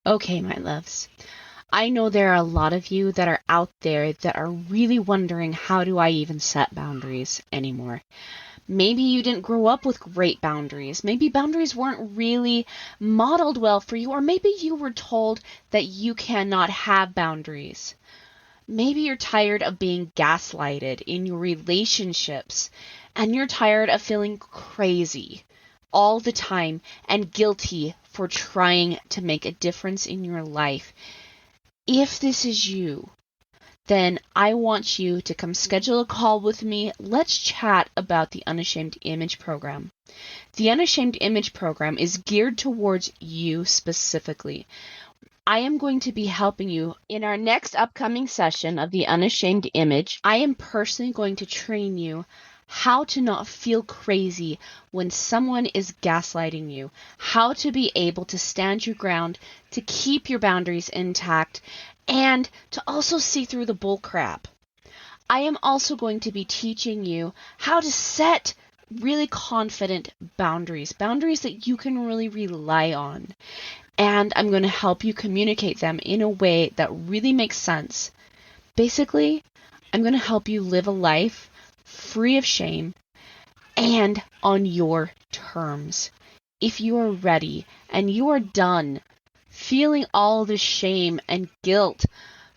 Okay, my loves. I know there are a lot of you that are out there that are really wondering, how do I even set boundaries anymore? Maybe you didn't grow up with great boundaries. Maybe boundaries weren't really modeled well for you, or maybe you were told that you cannot have boundaries. Maybe you're tired of being gaslighted in your relationships, and you're tired of feeling crazy all the time and guilty for trying to make a difference in your life. If this is you, then I want you to come schedule a call with me. Let's chat about the Unashamed Image Program. The Unashamed Image Program is geared towards you specifically. I am going to be helping you in our next upcoming session of the Unashamed Image. I am personally going to train you how to not feel crazy when someone is gaslighting you, how to be able to stand your ground, to keep your boundaries intact, and to also see through the bull crap. I am also going to be teaching you how to set really confident boundaries that you can really rely on. And I'm going to help you communicate them in a way that really makes sense. Basically, I'm going to help you live a life free of shame and on your terms. If you are ready and you are done feeling all the shame and guilt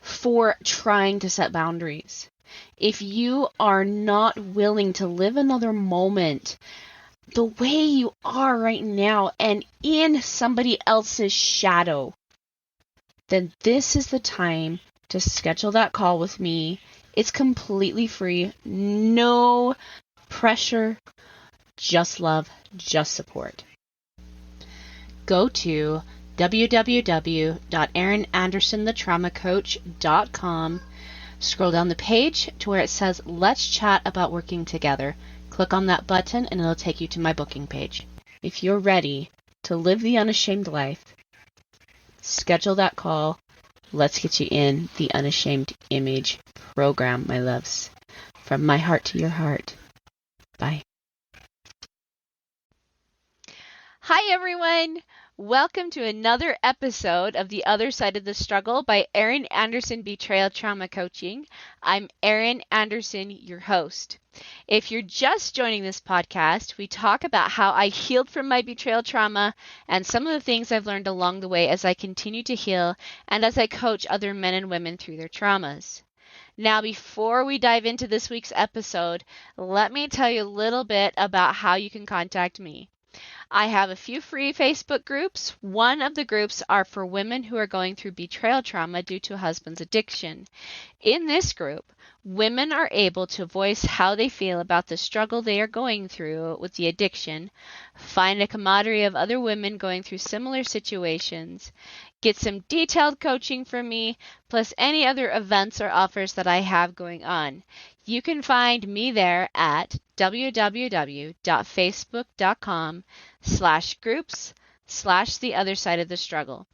for trying to set boundaries, if you are not willing to live another moment the way you are right now and in somebody else's shadow, then this is the time to schedule that call with me. It's completely free, no pressure, just love, just support. Go to www.erinandersonthetraumacoach.com. Scroll down the page to where it says, Let's Chat About Working Together. Click on that button and it'll take you to my booking page. If you're ready to live the unashamed life, schedule that call. Let's get you in the Unashamed Image Program, my loves. From my heart to your heart. Bye. Hi, everyone. Welcome to another episode of The Other Side of the Struggle by Erin Anderson Betrayal Trauma Coaching. I'm Erin Anderson, your host. If you're just joining this podcast, we talk about how I healed from my betrayal trauma and some of the things I've learned along the way as I continue to heal and as I coach other men and women through their traumas. Now, before we dive into this week's episode, let me tell you a little bit about how you can contact me. I have a few free Facebook groups. One of the groups are for women who are going through betrayal trauma due to a husband's addiction. In this group, women are able to voice how they feel about the struggle they are going through with the addiction, find a camaraderie of other women going through similar situations, get some detailed coaching from me, plus any other events or offers that I have going on. You can find me there at www.facebook.com/groups/the other side of the struggle.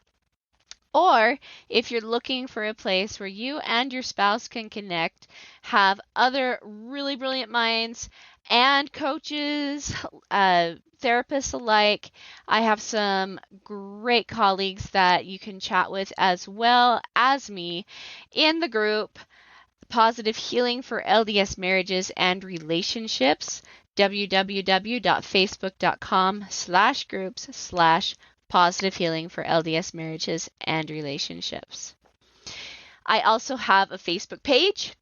Or if you're looking for a place where you and your spouse can connect, have other really brilliant minds and coaches, therapists alike, I have some great colleagues that you can chat with as well as me in the group Positive Healing for LDS Marriages and Relationships, www.facebook.com/groups/Positive Healing for LDS Marriages and Relationships. I also have a Facebook page,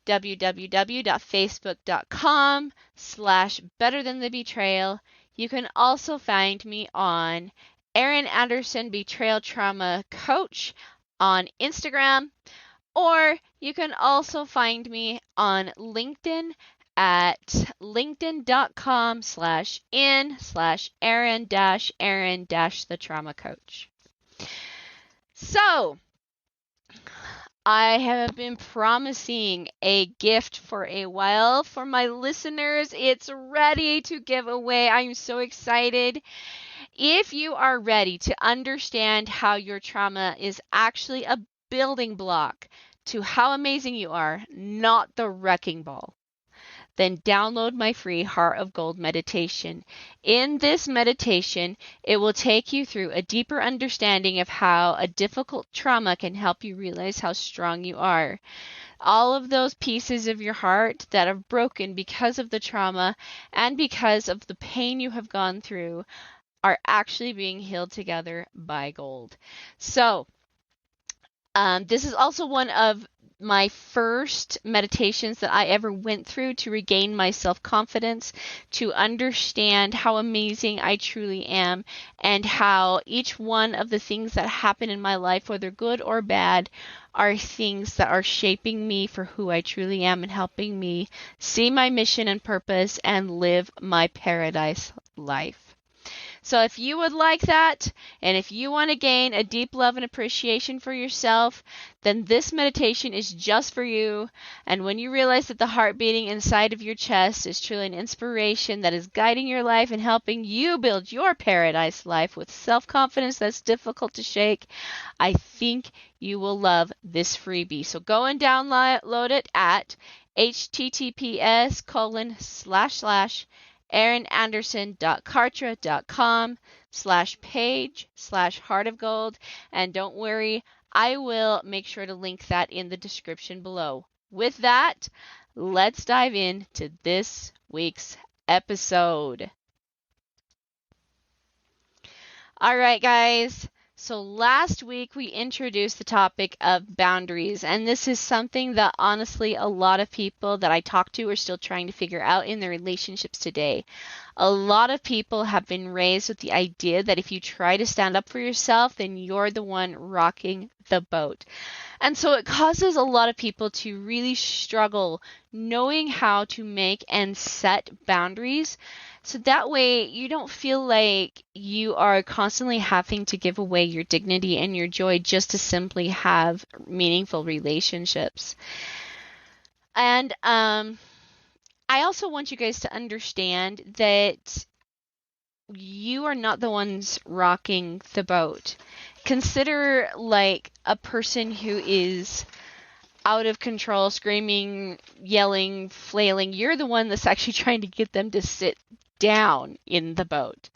www.facebook.com/BetterThanTheBetrayal. You can also find me on Erin Anderson Betrayal Trauma Coach on Instagram, or you can also find me on LinkedIn at linkedin.com/in/Erin-the Trauma Coach. So, I have been promising a gift for a while for my listeners. It's ready to give away. I'm so excited. If you are ready to understand how your trauma is actually a building block to how amazing you are, not the wrecking ball, then download my free Heart of Gold meditation. In this meditation, it will take you through a deeper understanding of how a difficult trauma can help you realize how strong you are. All of those pieces of your heart that are broken because of the trauma and because of the pain you have gone through are actually being healed together by gold. So, this is also one of my first meditations that I ever went through to regain my self-confidence, to understand how amazing I truly am, and how each one of the things that happen in my life, whether good or bad, are things that are shaping me for who I truly am and helping me see my mission and purpose and live my paradise life. So if you would like that, and if you want to gain a deep love and appreciation for yourself, then this meditation is just for you. And when you realize that the heart beating inside of your chest is truly an inspiration that is guiding your life and helping you build your paradise life with self-confidence that's difficult to shake, I think you will love this freebie. So go and download it at https://erinanderson.kartra.com/page/heart of gold. And don't worry, I will make sure to link that in the description below. With that, let's dive into this week's episode. All right, guys. So last week we introduced the topic of boundaries, and this is something that honestly a lot of people that I talk to are still trying to figure out in their relationships today. A lot of people have been raised with the idea that if you try to stand up for yourself, then you're the one rocking the boat. And so it causes a lot of people to really struggle knowing how to make and set boundaries. So that way you don't feel like you are constantly having to give away your dignity and your joy just to simply have meaningful relationships. And I also want you guys to understand that you are not the ones rocking the boat. Consider like a person who is out of control, screaming, yelling, flailing. You're the one that's actually trying to get them to sit down in the boat.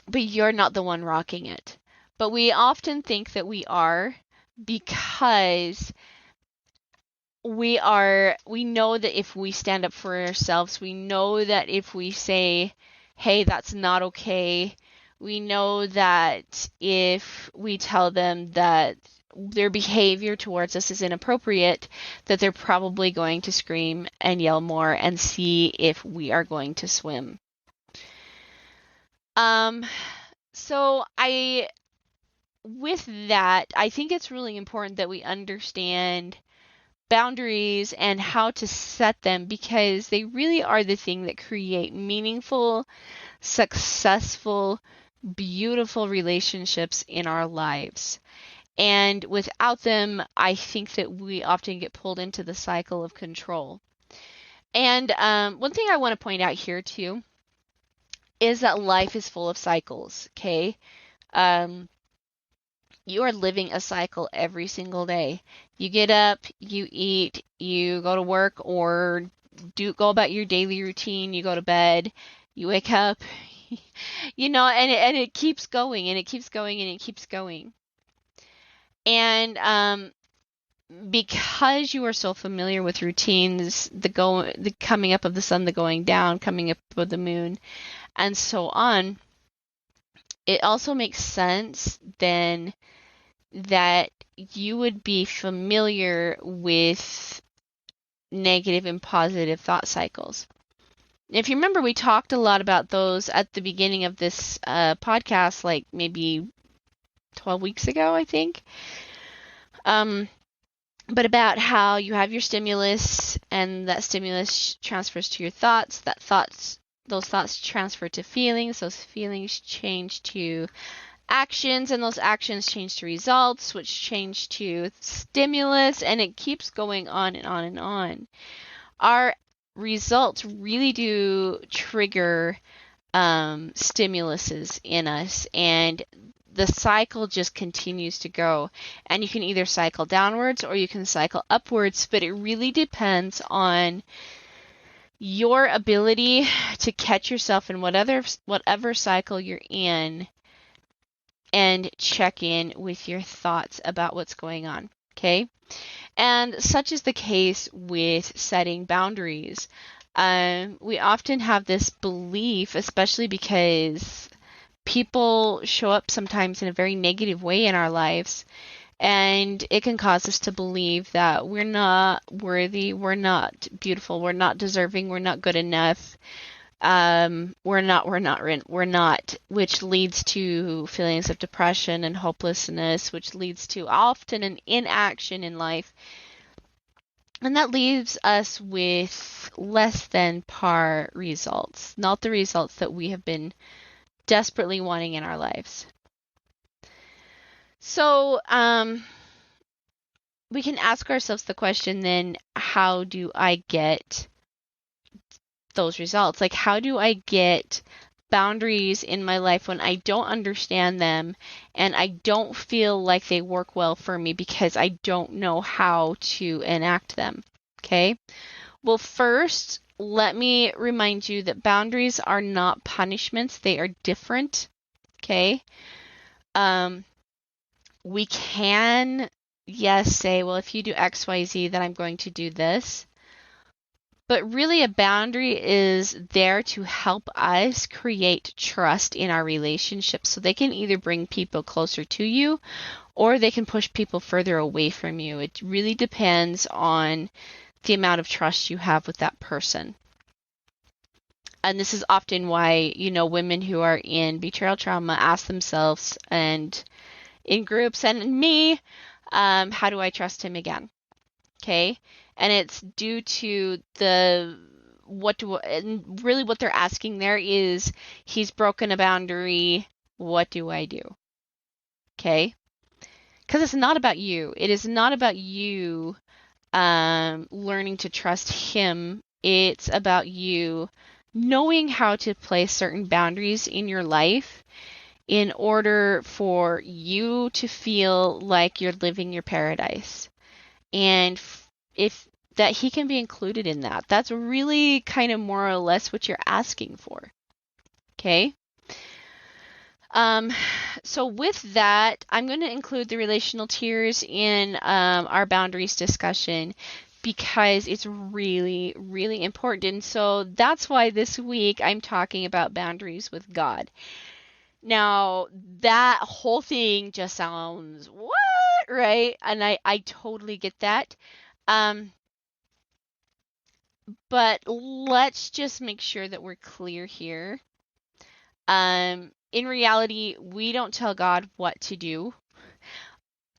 But you're not the one rocking it. But we often think that we are, because we know that if we stand up for ourselves, we know that if we say, hey, that's not okay, we know that if we tell them that their behavior towards us is inappropriate, that they're probably going to scream and yell more and see if we are going to swim. So with that, I think it's really important that we understand boundaries and how to set them, because they really are the thing that create meaningful, successful, beautiful relationships in our lives. And without them, I think that we often get pulled into the cycle of control. And one thing I want to point out here too is that life is full of cycles, okay? You are living a cycle every single day. You get up, you eat, you go to work or go about your daily routine, you go to bed, you wake up, and it keeps going and it keeps going and it keeps going. And because you are so familiar with routines, the coming up of the sun, the going down, coming up of the moon, and so on, it also makes sense then that you would be familiar with negative and positive thought cycles. If you remember, we talked a lot about those at the beginning of this podcast, like maybe 12 weeks ago, I think. But about how you have your stimulus, and that stimulus transfers to your thoughts. Those thoughts transfer to feelings. Those feelings change to actions, and those actions change to results, which change to stimulus, and it keeps going on and on and on. Our results really do trigger stimuluses in us, and the cycle just continues to go. And you can either cycle downwards or you can cycle upwards, but it really depends on your ability to catch yourself in whatever cycle you're in and check in with your thoughts about what's going on, okay? And such is the case with setting boundaries. We often have this belief, especially because people show up sometimes in a very negative way in our lives, and it can cause us to believe that we're not worthy, we're not beautiful, we're not deserving, we're not good enough. We're not, which leads to feelings of depression and hopelessness, which leads to often an inaction in life. And that leaves us with less than par results, not the results that we have been desperately wanting in our lives. So, we can ask ourselves the question then, how do I get those results? Like, how do I get boundaries in my life when I don't understand them and I don't feel like they work well for me because I don't know how to enact them? Okay. Well, first, let me remind you that boundaries are not punishments. They are different. Okay. We can, yes, say, well, if you do X, Y, Z, then I'm going to do this. But really, a boundary is there to help us create trust in our relationships. So they can either bring people closer to you or they can push people further away from you. It really depends on the amount of trust you have with that person. And this is often why, women who are in betrayal trauma ask themselves, and in groups and in me, how do I trust him again? Okay. And it's due to what they're asking there is, he's broken a boundary. What do I do? Okay. Because it's not about you. It is not about you learning to trust him. It's about you knowing how to place certain boundaries in your life in order for you to feel like you're living your paradise. And if that he can be included in that. That's really kind of more or less what you're asking for. Okay? So with that, I'm going to include the relational tiers in our boundaries discussion because it's really, really important. And so that's why this week I'm talking about boundaries with God. Now, that whole thing just sounds, what? Right? And I totally get that. But let's just make sure that we're clear here. In reality, we don't tell God what to do.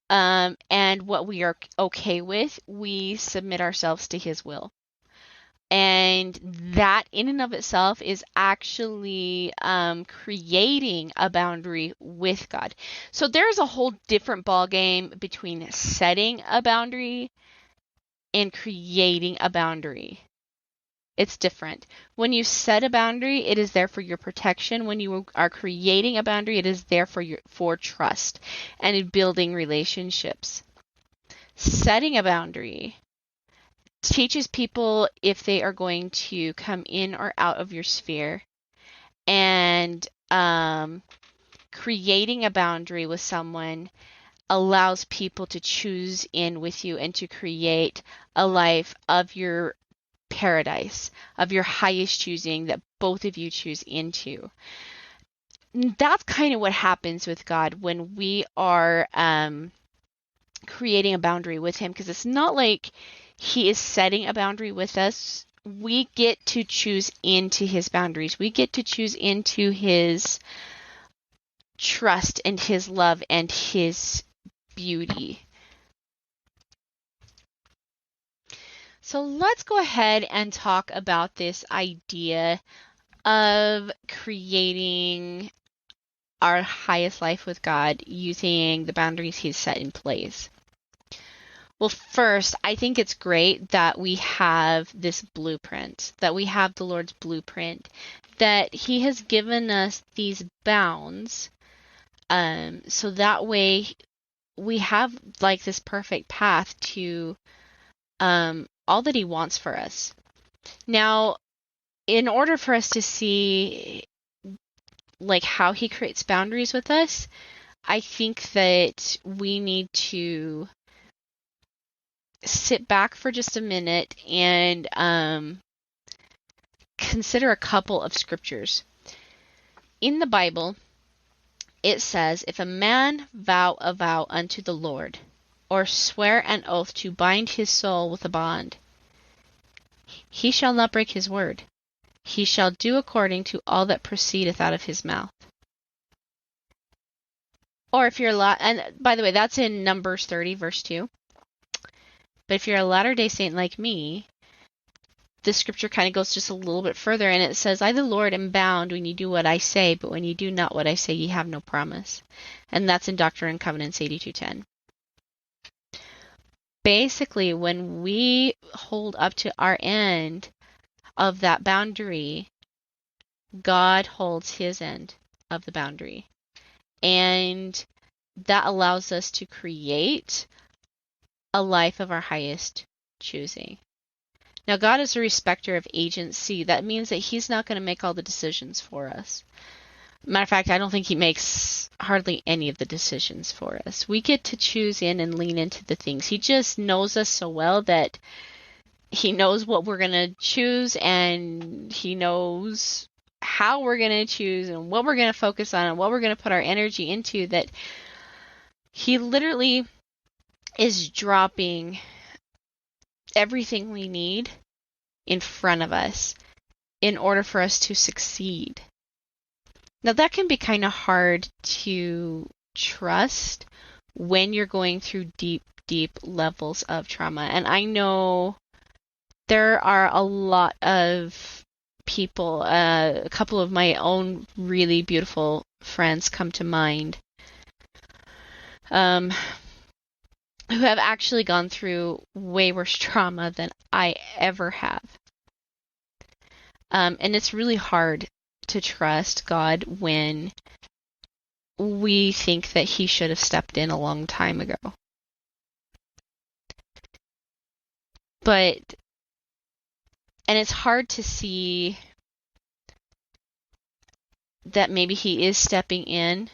And what we are okay with, we submit ourselves to his will. And that in and of itself is actually creating a boundary with God. So there's a whole different ballgame between setting a boundary and creating a boundary. It's different. When you set a boundary, it is there for your protection. When you are creating a boundary, it is there for trust and in building relationships. Setting a boundary teaches people if they are going to come in or out of your sphere, and creating a boundary with someone allows people to choose in with you and to create a life of your paradise, of your highest choosing that both of you choose into. That's kind of what happens with God when we are creating a boundary with him, because it's not like he is setting a boundary with us. We get to choose into his boundaries. We get to choose into his trust and his love and his beauty. So let's go ahead and talk about this idea of creating our highest life with God using the boundaries he's set in place. Well, first, I think it's great that we have this blueprint, that we have the Lord's blueprint, that he has given us these bounds, so that way we have like this perfect path to all that he wants for us. Now, in order for us to see like how he creates boundaries with us, I think that we need to sit back for just a minute and consider a couple of scriptures. In the Bible, it says, if a man vow a vow unto the Lord, or swear an oath to bind his soul with a bond, he shall not break his word. He shall do according to all that proceedeth out of his mouth. Or if you're and by the way, that's in Numbers 30, verse 2. But if you're a Latter-day Saint like me, the scripture kind of goes just a little bit further, and it says, I, the Lord, am bound when you do what I say, but when you do not what I say, ye have no promise. And that's in Doctrine and Covenants 82:10. Basically, when we hold up to our end of that boundary, God holds his end of the boundary. And that allows us to create a life of our highest choosing. Now, God is a respecter of agency. That means that he's not going to make all the decisions for us. Matter of fact, I don't think he makes hardly any of the decisions for us. We get to choose in and lean into the things. He just knows us so well that he knows what we're going to choose, and he knows how we're going to choose and what we're going to focus on and what we're going to put our energy into, that he literally is dropping everything we need in front of us in order for us to succeed. Now, that can be kind of hard to trust when you're going through deep, deep levels of trauma. And I know there are a lot of people, a couple of my own really beautiful friends come to mind, who have actually gone through way worse trauma than I ever have. And it's really hard to trust God when we think that he should have stepped in a long time ago. And it's hard to see that maybe he is stepping in,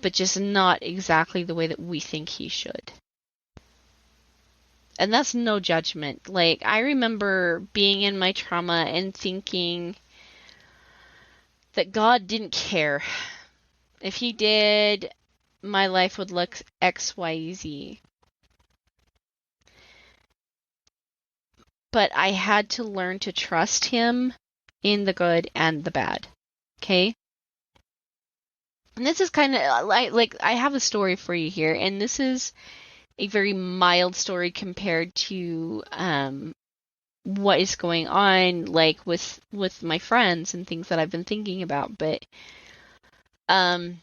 but just not exactly the way that we think he should. And that's no judgment. Like, I remember being in my trauma and thinking that God didn't care. If he did, my life would look XYZ. But I had to learn to trust him in the good and the bad. Okay? And this is kind of like I have a story for you here, and this is a very mild story compared to what is going on, like with my friends and things that I've been thinking about. But when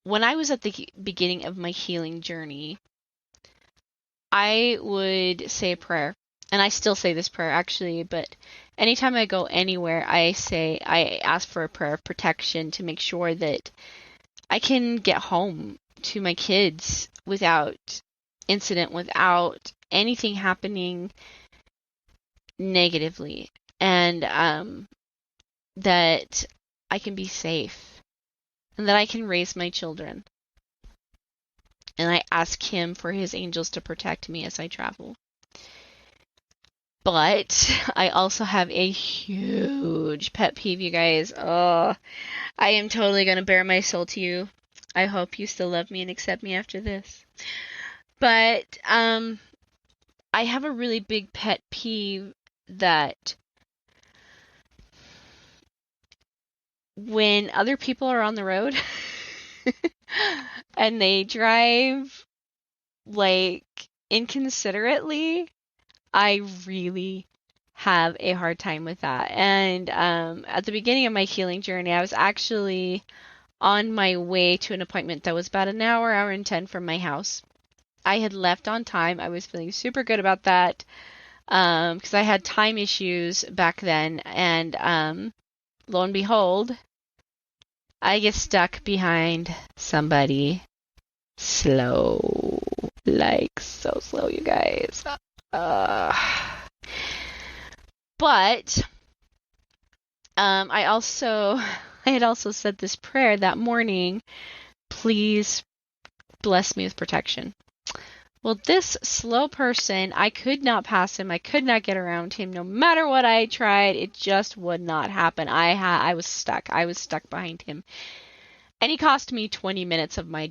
I was at the beginning of my healing journey, I would say a prayer, and I still say this prayer actually, but anytime I go anywhere, I ask for a prayer of protection to make sure that I can get home to my kids without incident, without anything happening negatively, and that I can be safe and that I can raise my children. And I ask him for his angels to protect me as I travel. But I also have a huge pet peeve, you guys. Oh, I am totally going to bare my soul to you. I hope you still love me and accept me after this. But I have a really big pet peeve that when other people are on the road and they drive like inconsiderately, I really have a hard time with that. And at the beginning of my healing journey, I was actually on my way to an appointment that was about an hour and 10 from my house. I had left on time. I was feeling super good about that because I had time issues back then. And lo and behold, I get stuck behind somebody slow. Like, so slow, you guys. But I had also said this prayer that morning, please bless me with protection. Well, this slow person, I could not pass him. I could not get around him. No matter what I tried, it just would not happen. I was stuck. I was stuck behind him. And he cost me 20 minutes of my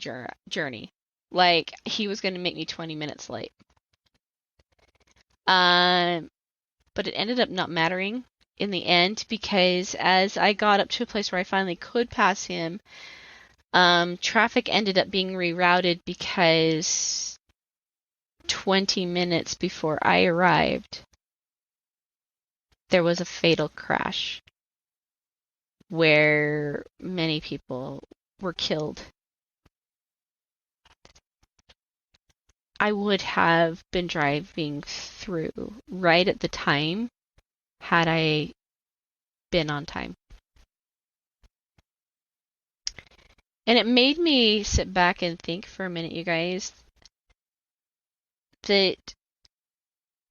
journey. Like, he was going to make me 20 minutes late. But it ended up not mattering in the end, because as I got up to a place where I finally could pass him, traffic ended up being rerouted because 20 minutes before I arrived, there was a fatal crash where many people were killed. I would have been driving through right at the time had I been on time. And it made me sit back and think for a minute, you guys, that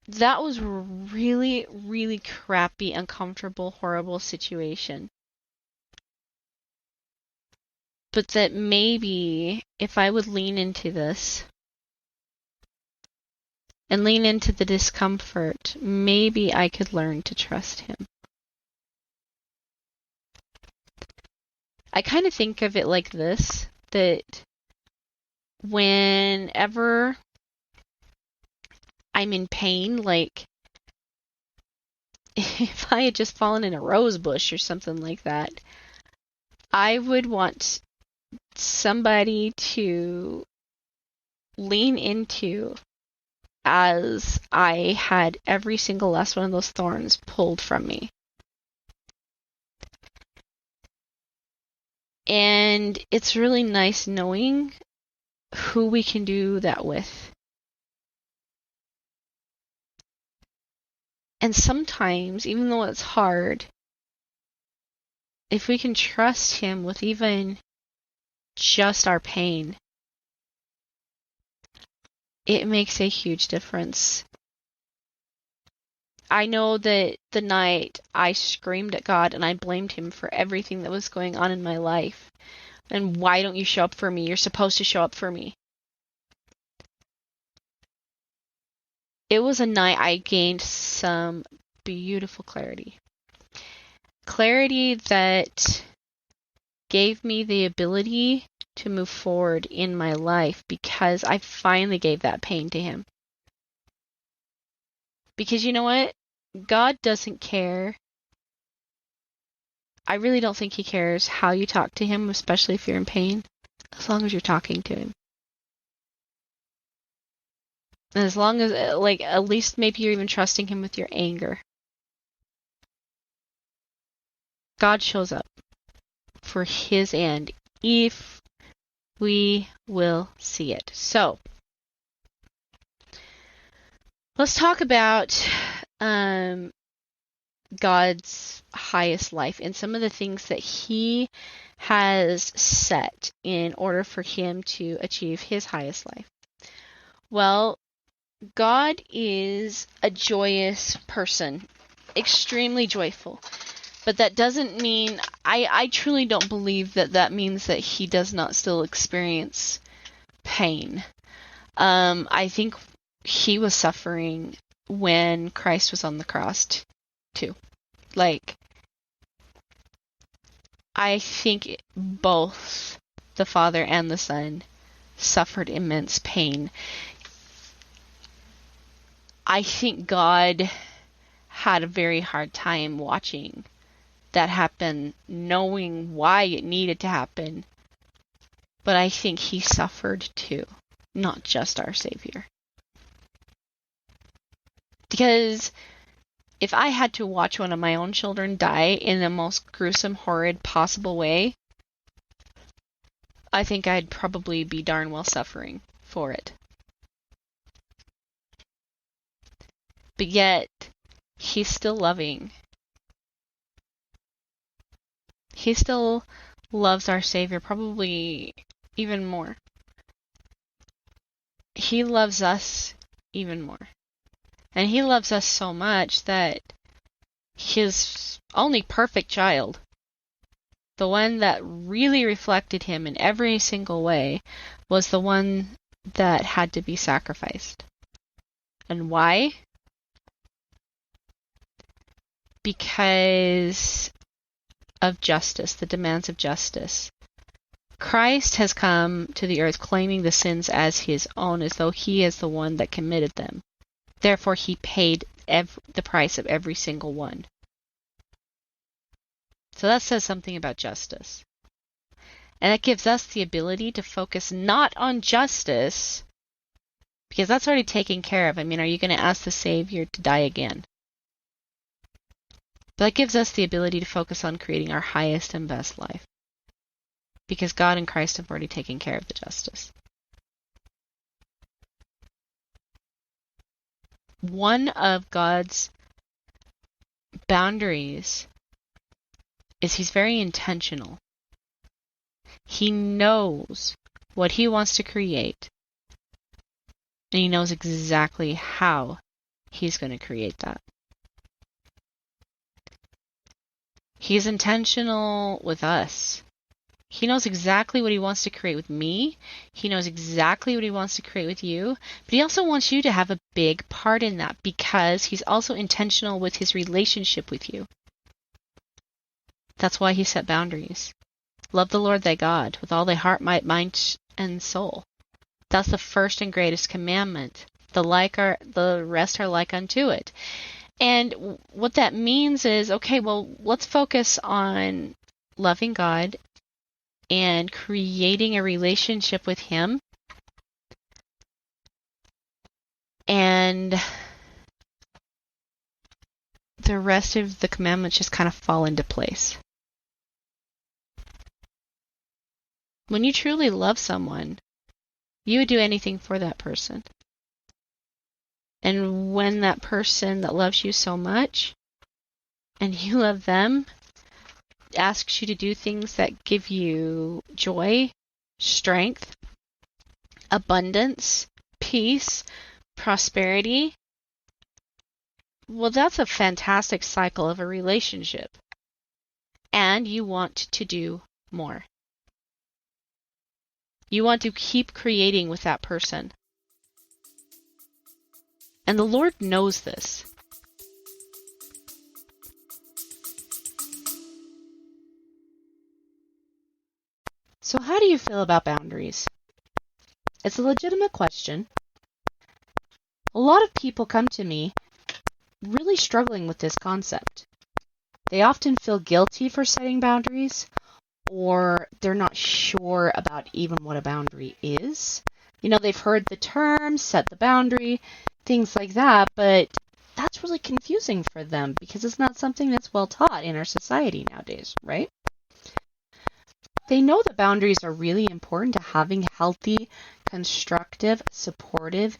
was a really, really crappy, uncomfortable, horrible situation. But that maybe if I would lean into this and lean into the discomfort, maybe I could learn to trust him. I kind of think of it like this, that whenever I'm in pain, like if I had just fallen in a rose bush or something like that, I would want somebody to lean into as I had every single last one of those thorns pulled from me. And it's really nice knowing who we can do that with. And sometimes, even though it's hard, if we can trust him with even just our pain, it makes a huge difference. I know that the night I screamed at God and I blamed him for everything that was going on in my life. And why don't you show up for me? You're supposed to show up for me. It was a night I gained some beautiful clarity. Clarity that gave me the ability to move forward in my life because I finally gave that pain to him. Because you know what? God doesn't care. I really don't think he cares how you talk to him, especially if you're in pain, as long as you're talking to him. And as long as, at least maybe you're even trusting him with your anger. God shows up for his end if we will see it. So, let's talk about God's highest life and some of the things that he has set in order for him to achieve his highest life. Well, God is a joyous person, extremely joyful. But that doesn't mean, I truly don't believe that means that he does not still experience pain. I think he was suffering when Christ was on the cross too. I think both the Father and the Son suffered immense pain. I think God had a very hard time watching that happen, knowing why it needed to happen. But I think he suffered too, not just our Savior. Because if I had to watch one of my own children die in the most gruesome, horrid possible way, I think I'd probably be darn well suffering for it. But yet, he's still loving. He still loves our Savior, probably even more. He loves us even more. And he loves us so much that his only perfect child, the one that really reflected him in every single way, was the one that had to be sacrificed. And why? Because of justice, the demands of justice. Christ has come to the earth claiming the sins as his own, as though he is the one that committed them. Therefore, he paid the price of every single one. So that says something about justice. And that gives us the ability to focus not on justice, because that's already taken care of. I mean, are you going to ask the Savior to die again? But that gives us the ability to focus on creating our highest and best life, because God and Christ have already taken care of the justice. One of God's boundaries is he's very intentional. He knows what he wants to create, and he knows exactly how he's going to create that. He's intentional with us. He knows exactly what he wants to create with me. He knows exactly what he wants to create with you. But he also wants you to have a big part in that, because he's also intentional with his relationship with you. That's why he set boundaries. Love the Lord thy God with all thy heart, might, mind, and soul. That's the first and greatest commandment. The rest are like unto it. And what that means is, okay, well, let's focus on loving God and creating a relationship with him. And the rest of the commandments just kind of fall into place. When you truly love someone, you would do anything for that person. And when that person that loves you so much, and you love them, asks you to do things that give you joy, strength, abundance, peace, prosperity, well, that's a fantastic cycle of a relationship. And you want to do more. You want to keep creating with that person. And the Lord knows this. So how do you feel about boundaries? It's a legitimate question. A lot of people come to me really struggling with this concept. They often feel guilty for setting boundaries, or they're not sure about even what a boundary is. You know, they've heard the term, set the boundary, things like that, but that's really confusing for them because it's not something that's well taught in our society nowadays, right? They know that boundaries are really important to having healthy, constructive, supportive,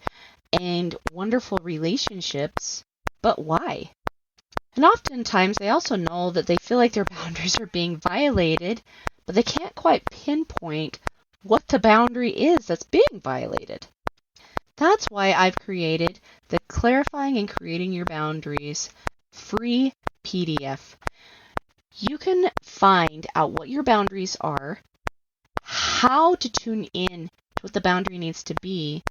and wonderful relationships, but why? And oftentimes they also know that they feel like their boundaries are being violated, but they can't quite pinpoint what the boundary is that's being violated. That's why I've created the Clarifying and Creating Your Boundaries free PDF. You can find out what your boundaries are, how to tune in to what the boundary needs to be,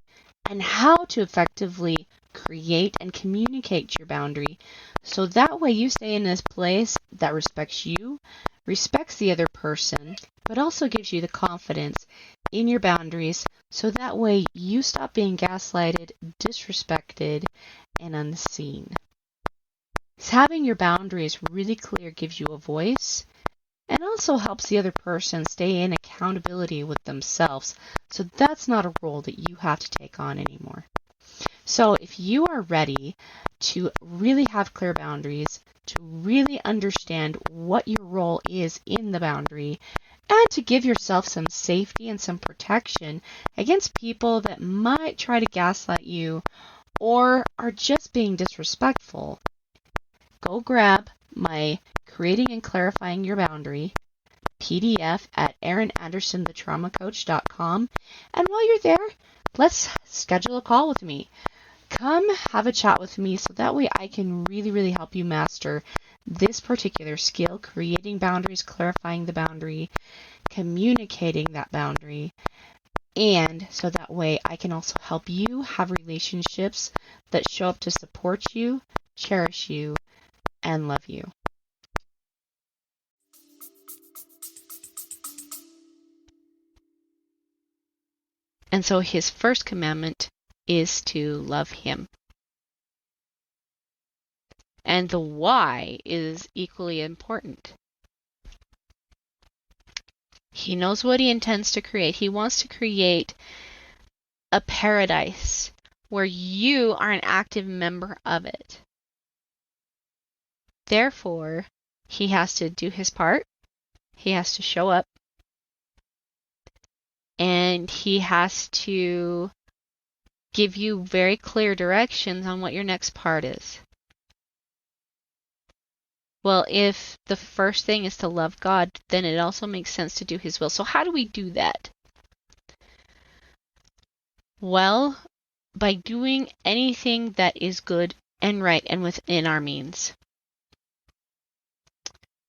and how to effectively create and communicate your boundary, so that way you stay in this place that respects you, respects the other person, but also gives you the confidence in your boundaries, so that way you stop being gaslighted, disrespected, and unseen. Having your boundaries really clear gives you a voice, and also helps the other person stay in accountability with themselves, so that's not a role that you have to take on anymore. So if you are ready to really have clear boundaries, to really understand what your role is in the boundary, and to give yourself some safety and some protection against people that might try to gaslight you or are just being disrespectful, go grab my Creating and Clarifying Your Boundary PDF at erinandersonthetraumacoach.com. And while you're there, let's schedule a call with me. Come have a chat with me so that way I can really, really help you master this particular skill, creating boundaries, clarifying the boundary, communicating that boundary, and so that way I can also help you have relationships that show up to support you, cherish you, and love you. And so his first commandment is to love him. And the why is equally important. He knows what he intends to create. He wants to create a paradise where you are an active member of it. Therefore, he has to do his part. He has to show up. And he has to give you very clear directions on what your next part is. Well, if the first thing is to love God, then it also makes sense to do his will. So how do we do that? Well, by doing anything that is good and right and within our means.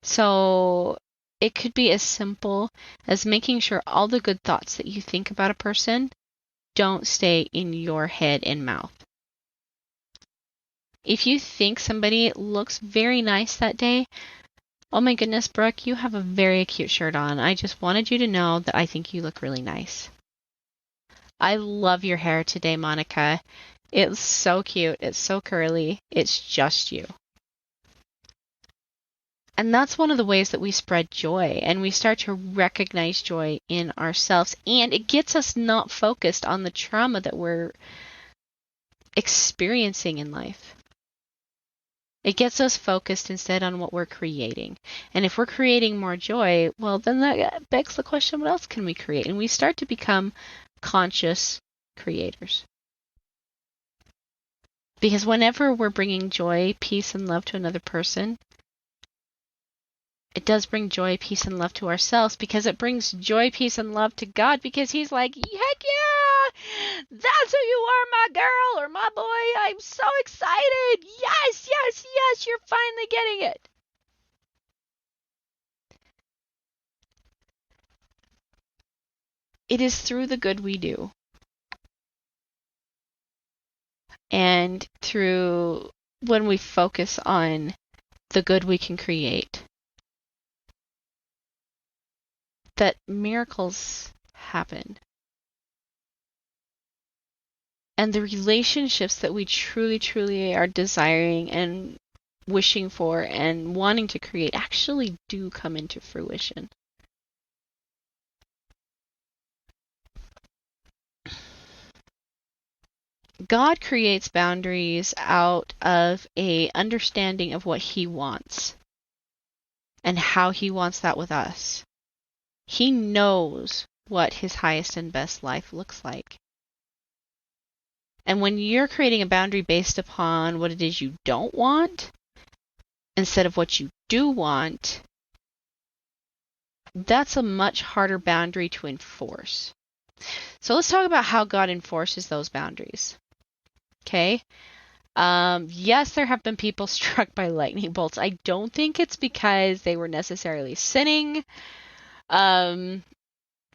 So it could be as simple as making sure all the good thoughts that you think about a person don't stay in your head and mouth. If you think somebody looks very nice that day, oh my goodness, Brooke, you have a very cute shirt on. I just wanted you to know that I think you look really nice. I love your hair today, Monica. It's so cute. It's so curly. It's just you. And that's one of the ways that we spread joy, and we start to recognize joy in ourselves, and it gets us not focused on the trauma that we're experiencing in life. It gets us focused instead on what we're creating. And if we're creating more joy, well, then that begs the question, what else can we create? And we start to become conscious creators. Because whenever we're bringing joy, peace, and love to another person, it does bring joy, peace, and love to ourselves, because it brings joy, peace, and love to God, because he's like, heck yeah, that's who you are, my girl or my boy. I'm so excited. Yes, yes, yes, you're finally getting it. It is through the good we do, and through when we focus on the good we can create, that miracles happen. And the relationships that we truly, truly are desiring and wishing for and wanting to create actually do come into fruition. God creates boundaries out of a understanding of what he wants and how he wants that with us. He knows what his highest and best life looks like. And when you're creating a boundary based upon what it is you don't want, instead of what you do want, that's a much harder boundary to enforce. So let's talk about how God enforces those boundaries. Okay? Yes, there have been people struck by lightning bolts. I don't think it's because they were necessarily sinning. I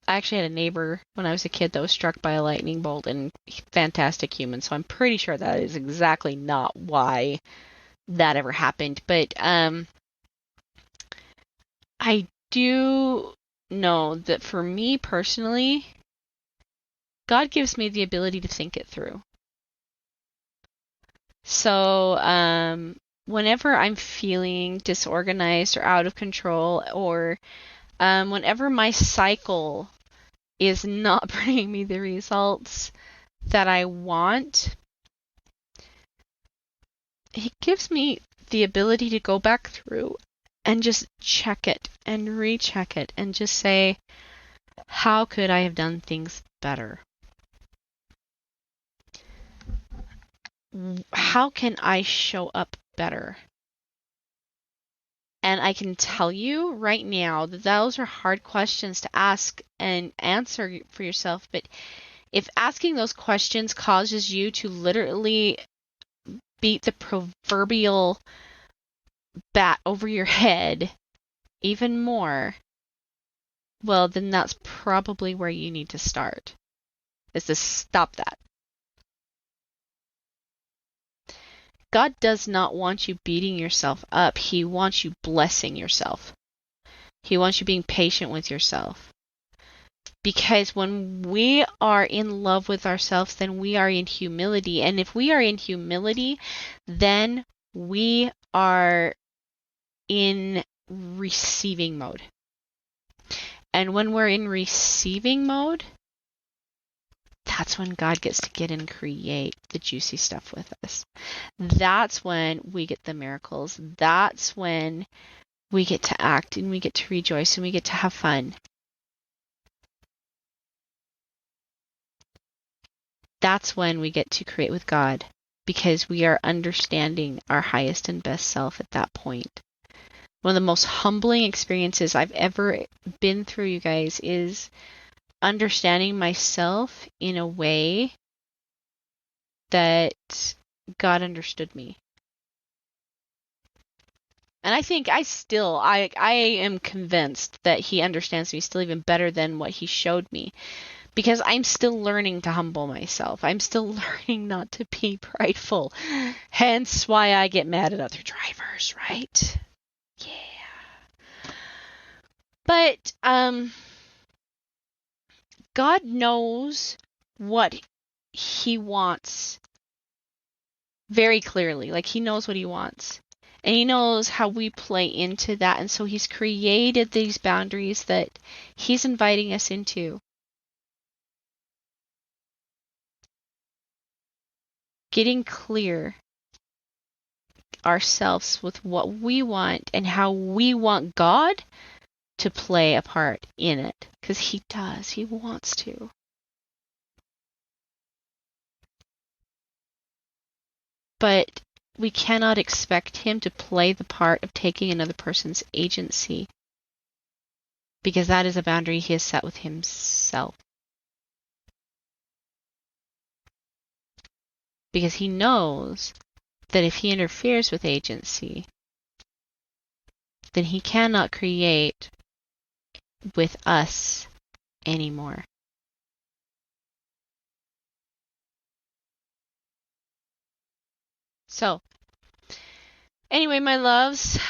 actually had a neighbor when I was a kid that was struck by a lightning bolt, and fantastic human, so I'm pretty sure that is exactly not why that ever happened. But I do know that for me personally, God gives me the ability to think it through. So whenever I'm feeling disorganized or out of control, or whenever my cycle is not bringing me the results that I want, he gives me the ability to go back through and just check it and recheck it and just say, how could I have done things better? How can I show up better? And I can tell you right now that those are hard questions to ask and answer for yourself. But if asking those questions causes you to literally beat the proverbial bat over your head even more, well, then that's probably where you need to start, is to stop that. God does not want you beating yourself up. He wants you blessing yourself. He wants you being patient with yourself. Because when we are in love with ourselves, then we are in humility. And if we are in humility, then we are in receiving mode. And when we're in receiving mode, that's when God gets to get and create the juicy stuff with us. That's when we get the miracles. That's when we get to act and we get to rejoice and we get to have fun. That's when we get to create with God, because we are understanding our highest and best self at that point. One of the most humbling experiences I've ever been through, you guys, is understanding myself in a way that God understood me. And I think I am convinced that he understands me still even better than what he showed me. Because I'm still learning to humble myself. I'm still learning not to be prideful. Hence why I get mad at other drivers, right? Yeah. But God knows what he wants very clearly. Like, he knows what he wants. And he knows how we play into that. And so he's created these boundaries that he's inviting us into. Getting clear ourselves with what we want and how we want God to play a part in it. Because he does. He wants to. But we cannot expect him to play the part of taking another person's agency. Because that is a boundary he has set with himself. Because he knows that if he interferes with agency, then he cannot create with us anymore. So, anyway, my loves,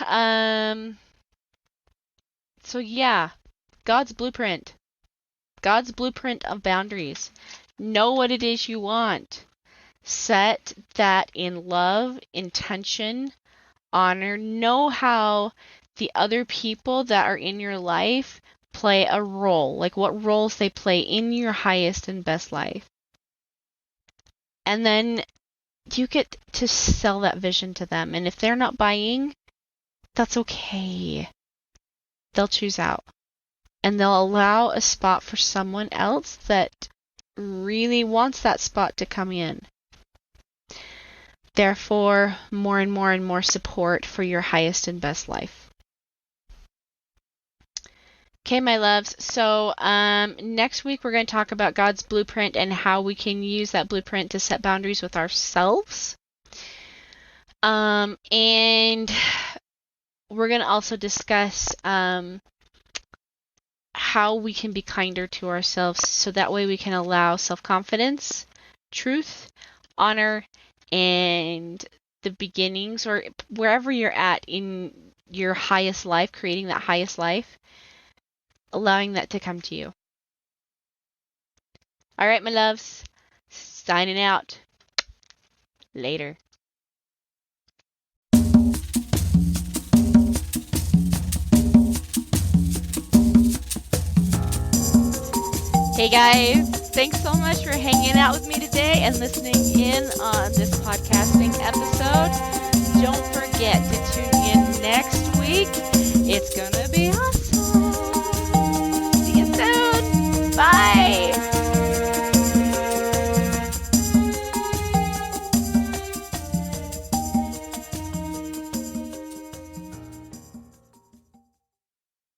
so yeah, God's blueprint of boundaries. Know what it is you want. Set that in love, intention, honor. Know how the other people that are in your life play a role, like what roles they play in your highest and best life. And then you get to sell that vision to them. And if they're not buying, that's okay. They'll choose out. And they'll allow a spot for someone else that really wants that spot to come in. Therefore, more and more and more support for your highest and best life. Okay, my loves. So next week we're going to talk about God's blueprint and how we can use that blueprint to set boundaries with ourselves. And we're going to also discuss how we can be kinder to ourselves, so that way we can allow self-confidence, truth, honor, and the beginnings, or wherever you're at in your highest life, creating that highest life, allowing that to come to you. All right, my loves, signing out. Later. Hey guys, thanks so much for hanging out with me today and listening in on this podcast